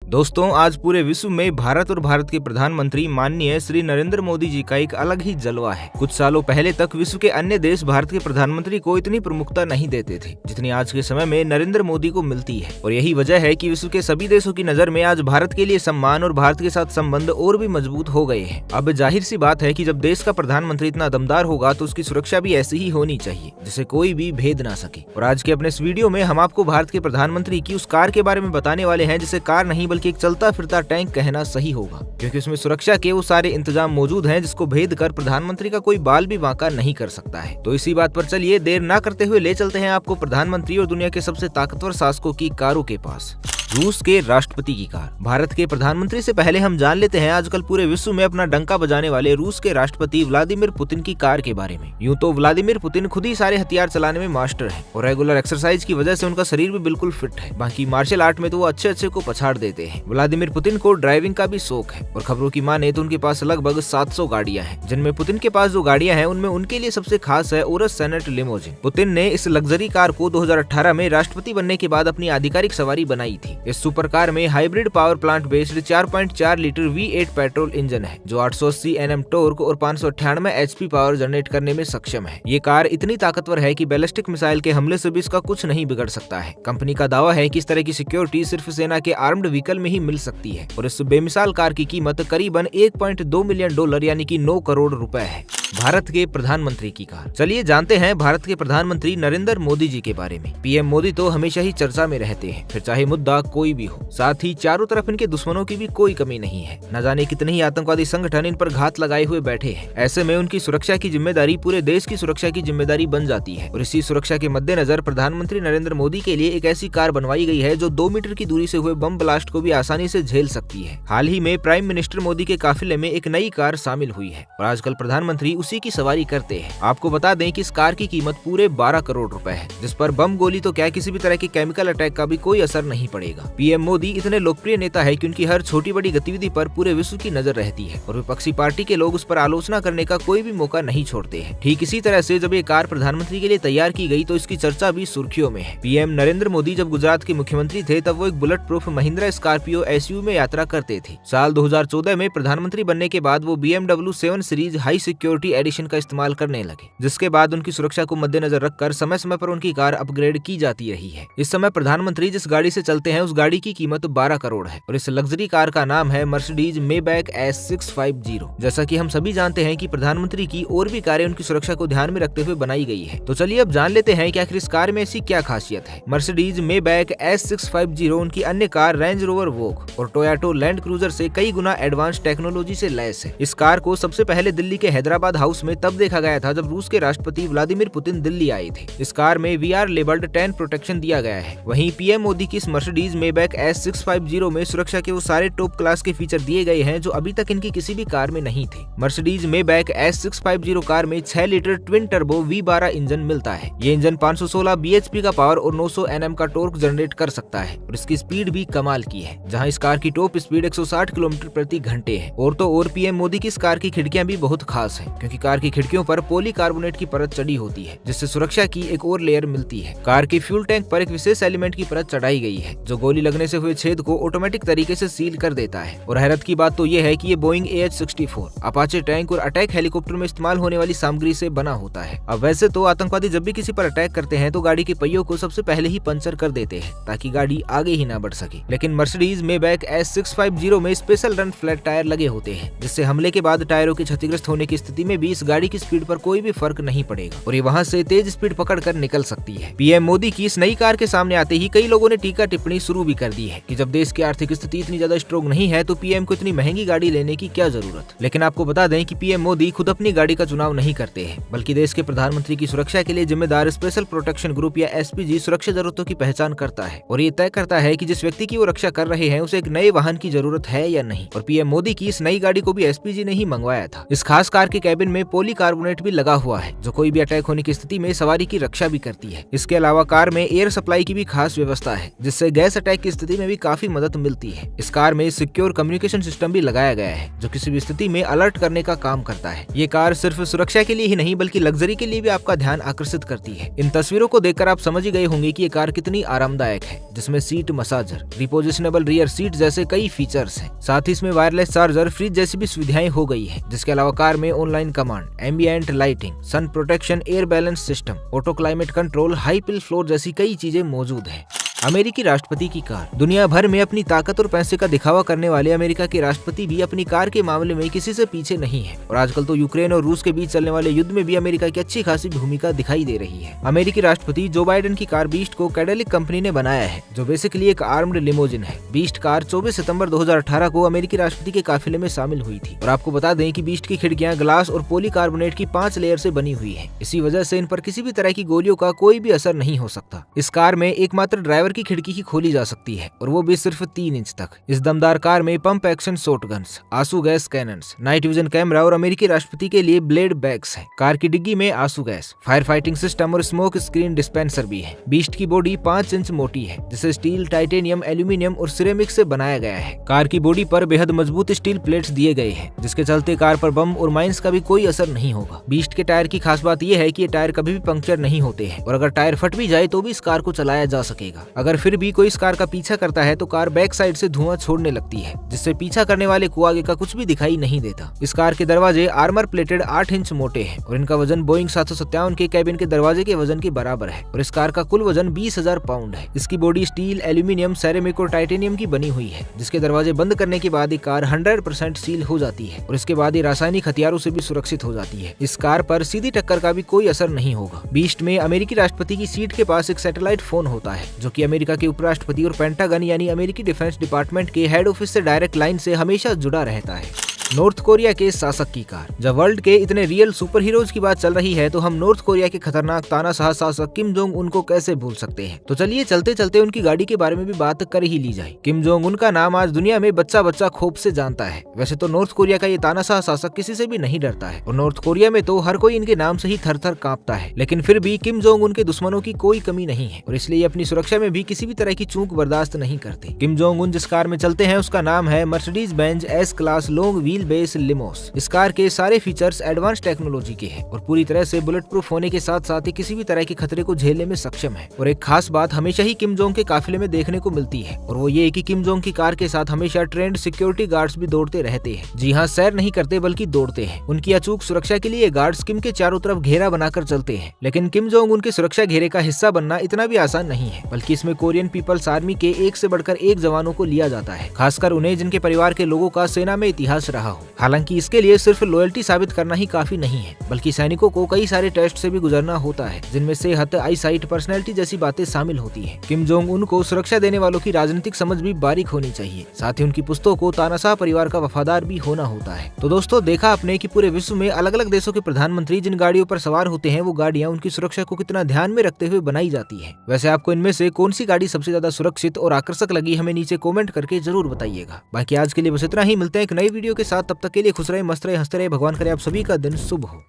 दोस्तों, आज पूरे विश्व में भारत और भारत के प्रधानमंत्री माननीय श्री नरेंद्र मोदी जी का एक अलग ही जलवा है। कुछ सालों पहले तक विश्व के अन्य देश भारत के प्रधानमंत्री को इतनी प्रमुखता नहीं देते थे जितनी आज के समय में नरेंद्र मोदी को मिलती है, और यही वजह है कि विश्व के सभी देशों की नजर में आज भारत के लिए सम्मान और भारत के साथ संबंध और भी मजबूत हो गए हैं। अब जाहिर सी बात है कि जब देश का प्रधानमंत्री इतना दमदार होगा तो उसकी सुरक्षा भी ऐसी ही होनी चाहिए जिसे कोई भी भेद ना सके। और आज के अपने इस वीडियो में हम आपको भारत के प्रधानमंत्री की उस कार के बारे में बताने वाले हैं जिसे कार नहीं बल्कि एक चलता फिरता टैंक कहना सही होगा, क्योंकि उसमें सुरक्षा के वो सारे इंतजाम मौजूद हैं जिसको भेद कर प्रधानमंत्री का कोई बाल भी बांका नहीं कर सकता है। तो इसी बात पर चलिए देर ना करते हुए ले चलते हैं आपको प्रधानमंत्री और दुनिया के सबसे ताकतवर शासकों की कारों के पास। रूस के राष्ट्रपति की कार। भारत के प्रधानमंत्री से पहले हम जान लेते हैं आजकल पूरे विश्व में अपना डंका बजाने वाले रूस के राष्ट्रपति व्लादिमीर पुतिन की कार के बारे में। यूं तो व्लादिमीर पुतिन खुद ही सारे हथियार चलाने में मास्टर है और रेगुलर एक्सरसाइज की वजह से उनका शरीर भी बिल्कुल फिट है। बाकी मार्शल आर्ट में तो वो अच्छे को पछाड़ देते हैं। व्लादिमीर पुतिन को ड्राइविंग का भी शौक है और खबरों की माने तो उनके पास लगभग 700 गाड़ियां हैं, जिनमें पुतिन के पास जो गाड़ियां हैं उनमें उनके लिए सबसे खास है ओरस सेनेट लिमोजिन। पुतिन ने इस लग्जरी कार को 2018 में राष्ट्रपति बनने के बाद अपनी आधिकारिक सवारी बनाई थी। इस सुपर कार में hybrid power plant based 4.4 litre V8 petrol engine है जो 880 Nm टॉर्क और 598 HP पावर जनरेट करने में सक्षम है। ये कार इतनी ताकतवर है कि बैलिस्टिक मिसाइल के हमले से भी इसका कुछ नहीं बिगड़ सकता है। कंपनी का दावा है कि इस तरह की सिक्योरिटी सिर्फ सेना के आर्म्ड व्हीकल में ही मिल सकती है और इस बेमिसाल कार की कीमत करीबन $1.2 मिलियन यानी कि 9 करोड़ रुपए है। भारत के प्रधानमंत्री की कार। चलिए जानते हैं भारत के प्रधानमंत्री नरेंद्र मोदी जी के बारे में। पीएम मोदी तो हमेशा ही चर्चा में रहते हैं, फिर चाहे मुद्दा कोई भी हो। साथ ही चारों तरफ इनके दुश्मनों की भी कोई कमी नहीं है। न जाने कितने ही आतंकवादी संगठन इन पर घात लगाए हुए बैठे हैं। ऐसे में उनकी सुरक्षा की जिम्मेदारी पूरे देश की सुरक्षा की जिम्मेदारी बन जाती है और इसी सुरक्षा के मद्देनजर प्रधानमंत्री नरेंद्र मोदी के लिए एक ऐसी कार बनवाई गई है जो 2 मीटर की दूरी से हुए बम ब्लास्ट को भी आसानी से झेल सकती है। हाल ही में प्राइम मिनिस्टर मोदी के काफिले में एक नई कार शामिल हुई है और आजकल प्रधानमंत्री उसी की सवारी करते हैं। आपको बता दें कि इस कार की कीमत पूरे 12 करोड़ रुपए है, जिस पर बम गोली तो क्या किसी भी तरह के केमिकल अटैक का भी कोई असर नहीं पड़ेगा। पीएम मोदी इतने लोकप्रिय नेता है कि उनकी हर छोटी बड़ी गतिविधि पर पूरे विश्व की नजर रहती है और विपक्षी पार्टी के लोग उस पर आलोचना करने का कोई भी मौका नहीं छोड़ते हैं। ठीक इसी तरह से जब ये कार प्रधानमंत्री के लिए तैयार की गई तो इसकी चर्चा भी सुर्खियों में है। पीएम नरेंद्र मोदी जब गुजरात के मुख्यमंत्री थे तब वो एक bullet proof Mahindra Scorpio SUV में यात्रा करते थे। साल 2014 में प्रधानमंत्री बनने के बाद वो BMW 7 series high security edition का इस्तेमाल करने लगे, जिसके बाद उनकी सुरक्षा को मद्देनजर रखकर समय समय पर उनकी कार अपग्रेड की जाती रही है। इस समय प्रधानमंत्री जिस गाड़ी से चलते हैं उस गाड़ी की कीमत 12 करोड़ है और इस लग्जरी कार का नाम है मर्सिडीज मेबैक S650। जैसा कि हम सभी जानते हैं कि प्रधानमंत्री की और भी कारें उनकी सुरक्षा को ध्यान में रखते हुए बनाई गई है। तो चलिए अब जान लेते हैं कि आखिर इस कार में ऐसी क्या खासियत है। मर्सिडीज मेबैक S650 उनकी अन्य कार रेंज रोवर वोक और टोयोटा लैंड क्रूजर से कई गुना एडवांस टेक्नोलॉजी से लैस है। इस कार को सबसे पहले दिल्ली के हैदराबाद हाउस में तब देखा गया था जब रूस के राष्ट्रपति व्लादिमीर पुतिन दिल्ली आए थे। इस कार में VR लेबल्ड 10 प्रोटेक्शन दिया गया है। वहीं पीएम मोदी की इस मर्सिडीज मेबैक S650 में सुरक्षा के वो सारे टॉप क्लास के फीचर दिए गए हैं जो अभी तक इनकी किसी भी कार में नहीं थे। मर्सिडीज मेबैक S650 कार में 6 litre twin turbo V12 engine मिलता है। ये इंजन 516 bhp का पावर और 900 Nm का टॉर्क जनरेट कर सकता है और इसकी स्पीड भी कमाल की है, जहां इस कार की टॉप स्पीड 160 किलोमीटर प्रति घंटे है। और तो और पीएम मोदी की इस कार की खिड़कियां भी बहुत खास है, क्योंकि कार की खिड़कियों पर पॉलीकार्बोनेट की परत चढ़ी होती है जिससे सुरक्षा की एक और लेयर मिलती है। कार की फ्यूल टैंक पर एक विशेष एलिमेंट की परत चढ़ाई गई है जो गोली लगने से हुए छेद को ऑटोमेटिक तरीके से सील कर देता है। और हैरत की बात तो ये है कि ये बोइंग AH-64 अपाचे टैंक और अटैक हेलीकॉप्टर में इस्तेमाल होने वाली सामग्री से बना होता है। अब वैसे तो आतंकवादी जब भी किसी पर अटैक करते हैं तो गाड़ी के पहियों को सबसे पहले ही पंचर कर देते हैं ताकि गाड़ी आगे ही ना बढ़ सके, लेकिन मर्सिडीज मेबैक S650 में स्पेशल रन फ्लैट टायर लगे होते हैं जिससे हमले के बाद टायरों के क्षतिग्रस्त होने की स्थिति में भी इस गाड़ी की स्पीड पर कोई भी फर्क नहीं पड़ेगा और ये वहां से तेज स्पीड पकड़ कर निकल सकती है। पीएम मोदी की इस नई कार के सामने आते ही कई लोगों ने टीका टिप्पणी शुरू भी कर दी है कि जब देश की आर्थिक स्थिति इतनी ज्यादा स्ट्रॉन्ग नहीं है तो पीएम को इतनी महंगी गाड़ी लेने की क्या जरूरत। लेकिन आपको बता दें कि पीएम मोदी खुद अपनी गाड़ी का चुनाव नहीं करते हैं, बल्कि देश के प्रधानमंत्री की सुरक्षा के लिए जिम्मेदार स्पेशल प्रोटेक्शन ग्रुप या SPG सुरक्षा जरूरतों की पहचान करता है और ये तय करता है कि जिस व्यक्ति की वो रक्षा कर रहे हैं उसे एक नए वाहन की जरूरत है या नहीं। और पीएम मोदी की इस नई गाड़ी को भी SPG ने ही मंगवाया था। इस खास कार के कैबिन में पॉलीकार्बोनेट भी लगा हुआ है जो कोई भी अटैक होने की स्थिति में सवारी की रक्षा भी करती है। इसके अलावा कार में एयर सप्लाई की भी खास व्यवस्था है जिससे गैस अटैक की स्थिति में भी काफी मदद मिलती है। इस कार में सिक्योर कम्युनिकेशन सिस्टम भी लगाया गया है जो किसी भी स्थिति में अलर्ट करने का काम करता है। ये कार सिर्फ सुरक्षा के लिए ही नहीं बल्कि लग्जरी के लिए भी आपका ध्यान आकर्षित करती है। इन तस्वीरों को देखकर आप समझ ही गए होंगे कि ये कार कितनी आरामदायक है, जिसमें सीट मसाजर, रिपोजिशनेबल रियर सीट जैसे कई फीचर्स हैं। साथ ही इसमें वायरलेस चार्जर, फ्रिज जैसी भी सुविधाएं हो गई है। जिसके अलावा कार में online command, ambient lighting, sun protection, air balance system, auto climate control, high pill floor जैसी कई चीजें मौजूद है। अमेरिकी राष्ट्रपति की कार। दुनिया भर में अपनी ताकत और पैसे का दिखावा करने वाले अमेरिका के राष्ट्रपति भी अपनी कार के मामले में किसी से पीछे नहीं है और आजकल तो यूक्रेन और रूस के बीच चलने वाले युद्ध में भी अमेरिका की अच्छी खासी भूमिका दिखाई दे रही है। अमेरिकी राष्ट्रपति जो बाइडेन की कार बीस्ट को कैडिलैक कंपनी ने बनाया है, जो बेसिकली एक आर्म्ड लिमोजिन है। बीस्ट कार 24 सितंबर 2018 को अमेरिकी राष्ट्रपति के काफिले में शामिल हुई थी और आपको बता दें कि बीस्ट की खिड़कियां ग्लास और पॉलीकार्बोनेट की 5 लेयर से बनी हुई है। इसी वजह से इन पर किसी भी तरह की गोलियों का कोई भी असर नहीं हो सकता। इस कार में एकमात्र ड्राइवर की खिड़की ही खोली जा सकती है और वो भी सिर्फ 3 इंच तक। इस दमदार कार में पंप एक्शन शॉटगन्स, आंसू gas cannons, night vision camera और अमेरिकी राष्ट्रपति के लिए ब्लेड बैग्स हैं। कार की डिग्गी में आंसू गैस, फायर फाइटिंग सिस्टम और स्मोक स्क्रीन डिस्पेंसर भी है। बीस्ट की बॉडी 5 इंच मोटी है, जिसे स्टील, टाइटेनियम, एल्यूमिनियम और सिरेमिक से बनाया गया है। कार की बॉडी पर बेहद मजबूत स्टील प्लेट्स दिए गए हैं, जिसके चलते कार पर बम और माइंस का भी कोई असर नहीं होगा। बीस्ट के टायर की खास बात यह है कि ये टायर कभी भी पंक्चर नहीं होते हैं और अगर टायर फट भी जाए तो भी इस कार को चलाया जा सकेगा। अगर फिर भी कोई कार का पीछा करता है तो कार बैक साइड से धुआं छोड़ने लगती है, जिससे पीछा करने वाले को आगे का कुछ भी दिखाई नहीं देता। इस कार के दरवाजे आर्मर प्लेटेड 8 इंच मोटे हैं और इनका वजन बोइंग 757 के कैबिन के दरवाजे के वजन के बराबर है और इस कार का कुल वजन 20,000 पाउंड है। इसकी बॉडी स्टील, एल्यूमिनियम, सेरेमिक और टाइटेनियम की बनी हुई है, जिसके दरवाजे बंद करने के बाद ये कार 100% सील हो जाती है और इसके बाद ये रासायनिक हथियारों से भी सुरक्षित हो जाती है। इस कार पर सीधी टक्कर का भी कोई असर नहीं होगा। बीस्ट में अमेरिकी राष्ट्रपति की सीट के पास एक सैटेलाइट फोन होता है, जो कि अमेरिका के उपराष्ट्रपति और पेंटागन यानी अमेरिकी डिफेंस डिपार्टमेंट के हेड ऑफिस से डायरेक्ट लाइन से हमेशा जुड़ा रहता है। नॉर्थ कोरिया के शासक की कार। जब वर्ल्ड के इतने रियल सुपर हीरोज की बात चल रही है तो हम नॉर्थ कोरिया के खतरनाक तानाशाह शासक किम जोंग उन को कैसे भूल सकते हैं। तो चलिए चलते चलते उनकी गाड़ी के बारे में भी बात कर ही ली जाए। किम जोंग उन का नाम आज दुनिया में बच्चा बच्चा खूब से जानता है। वैसे तो नॉर्थ कोरिया का ये तानाशाह शासक किसी से भी नहीं डरता है और नॉर्थ कोरिया में तो हर कोई इनके नाम से ही थर थर कांपता है, लेकिन फिर भी किम जोंग उनके दुश्मनों की कोई कमी नहीं है और इसलिए अपनी सुरक्षा में भी किसी भी तरह की चूक बर्दाश्त नहीं करते। किम जोंग उन जिस कार में चलते हैं उसका नाम है Mercedes Benz S class long wheel base limo. इस कार के सारे फीचर्स एडवांस टेक्नोलॉजी के हैं और पूरी तरह से बुलेट प्रूफ होने के साथ साथ ही किसी भी तरह के खतरे को झेलने में सक्षम है। और एक खास बात हमेशा ही किम जोंग के काफिले में देखने को मिलती है और वो ये कि किम जोंग की कार के साथ हमेशा ट्रेंड सिक्योरिटी गार्ड्स भी दौड़ते रहते हैं। जी हाँ, सैर नहीं करते बल्कि दौड़ते हैं। उनकी अचूक सुरक्षा के लिए गार्ड्स किम के चारों तरफ घेरा बनाकर चलते हैं, लेकिन किम जोंग उनके सुरक्षा घेरे का हिस्सा बनना इतना भी आसान नहीं है, बल्कि इसमें कोरियन पीपल्स आर्मी के एक से बढ़कर एक जवानों को लिया जाता है, खासकर उन्हें जिनके परिवार के लोगों का सेना में इतिहास रहा हो। हालांकि इसके लिए सिर्फ लॉयल्टी साबित करना ही काफी नहीं है, बल्कि सैनिकों को कई सारे टेस्ट से भी गुजरना होता है, जिनमें सेहत, आई साइट, पर्सनैलिटी जैसी बातें शामिल होती है। किम जोंग उन को सुरक्षा देने वालों की राजनीतिक समझ भी बारीक होनी चाहिए, साथ ही उनकी पुश्तों को तानाशाह परिवार का वफादार भी होना होता है। तो दोस्तों, देखा आपने कि पूरे विश्व में अलग अलग देशों के प्रधानमंत्री जिन गाड़ियों पर सवार होते हैं वो गाड़ियां उनकी सुरक्षा को कितना ध्यान में रखते हुए बनाई जाती है। वैसे आपको इनमें से कौन सी गाड़ी सबसे ज्यादा सुरक्षित और आकर्षक लगी, हमें नीचे कॉमेंट करके जरूर बताइएगा। बाकी आज के लिए बस इतना ही, मिलते हैं एक नई वीडियो के साथ। तब तक के लिए खुश रहे, मस्त रहे, हंसते रहे। भगवान करे आप सभी का दिन शुभ हो।